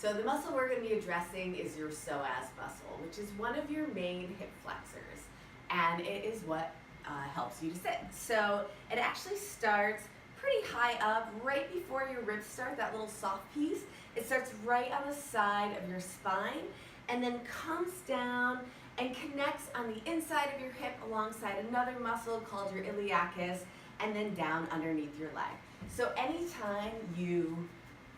So the muscle we're going to be addressing is your psoas muscle, which is one of your main hip flexors, and it is what helps you to sit. So it actually starts pretty high up, right before your ribs start, that little soft piece. It starts right on the side of your spine and then comes down and connects on the inside of your hip alongside another muscle called your iliacus, and then down underneath your leg. So anytime you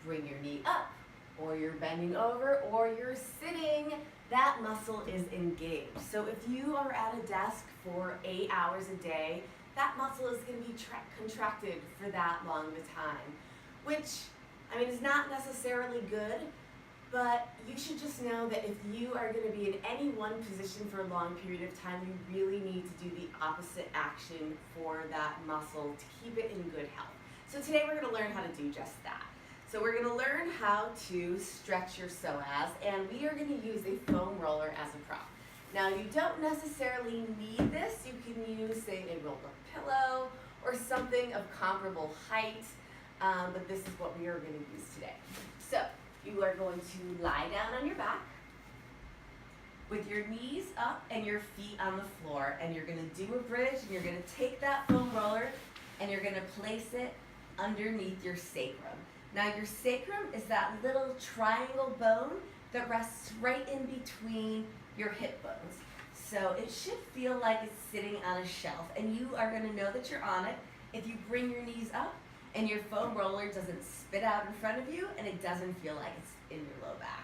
bring your knee up, or you're bending over, or you're sitting, that muscle is engaged. So if you are at a desk for 8 hours a day, that muscle is going to be contracted for that long of a time, which, is not necessarily good, but you should just know that if you are going to be in any one position for a long period of time, you really need to do the opposite action for that muscle to keep it in good health. So today we're going to learn how to do just that. So we're going to learn how to stretch your psoas, and we are going to use a foam roller as a prop. Now, you don't necessarily need this. You can use, say, a roll-up pillow or something of comparable height, but this is what we are going to use today. So you are going to lie down on your back with your knees up and your feet on the floor, and you're going to do a bridge, and you're going to take that foam roller and you're going to place it underneath your sacrum. Now, your sacrum is that little triangle bone that rests right in between your hip bones. So it should feel like it's sitting on a shelf, and you are going to know that you're on it if you bring your knees up and your foam roller doesn't spit out in front of you and it doesn't feel like it's in your low back.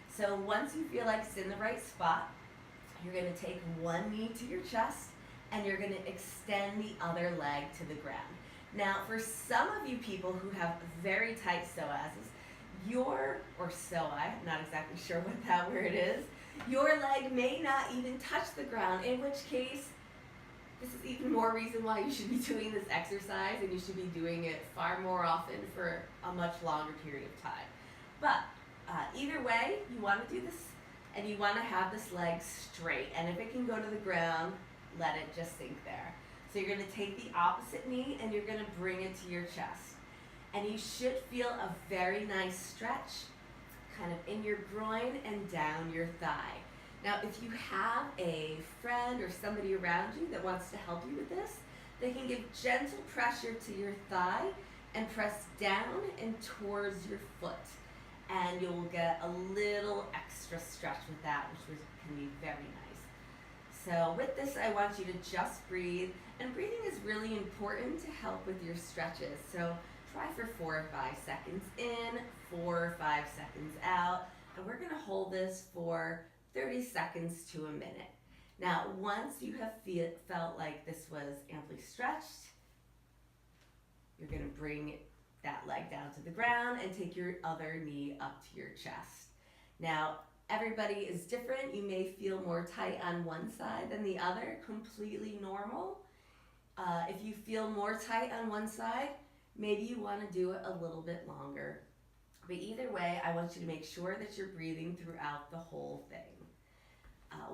So once you feel like it's in the right spot, you're going to take one knee to your chest and you're going to extend the other leg to the ground. Now, for some of you people who have very tight psoases, or psoas, I'm not exactly sure what that word is, your leg may not even touch the ground, in which case, this is even more reason why you should be doing this exercise, and you should be doing it far more often for a much longer period of time. But either way, you want to do this, and you want to have this leg straight, and if it can go to the ground, let it just sink there. So you're going to take the opposite knee and you're going to bring it to your chest. And you should feel a very nice stretch kind of in your groin and down your thigh. Now, if you have a friend or somebody around you that wants to help you with this, they can give gentle pressure to your thigh and press down and towards your foot. And you'll get a little extra stretch with that, which can be very nice. So with this, I want you to just breathe, and breathing is really important to help with your stretches. So try for 4 or 5 seconds in, 4 or 5 seconds out, and we're going to hold this for 30 seconds to a minute. Now, once you have felt like this was amply stretched, you're going to bring that leg down to the ground and take your other knee up to your chest. Now, everybody is different. You may feel more tight on one side than the other, completely normal. If you feel more tight on one side, maybe you want to do it a little bit longer. But either way, I want you to make sure that you're breathing throughout the whole thing.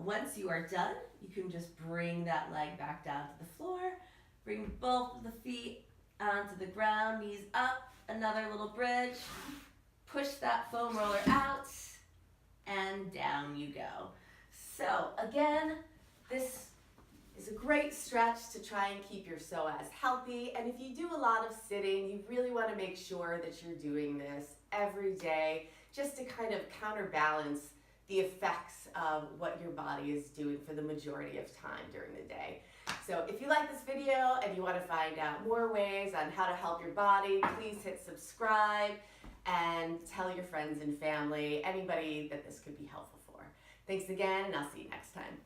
Once you are done, you can just bring that leg back down to the floor, bring both of the feet onto the ground, knees up, another little bridge, push that foam roller out, and down you go. So again, this is a great stretch to try and keep your psoas healthy, and if you do a lot of sitting, you really want to make sure that you're doing this every day just to kind of counterbalance the effects of what your body is doing for the majority of time during the day. So if you like this video and you want to find out more ways on how to help your body, please hit subscribe and tell your friends and family, anybody that this could be helpful for. Thanks again, and I'll see you next time.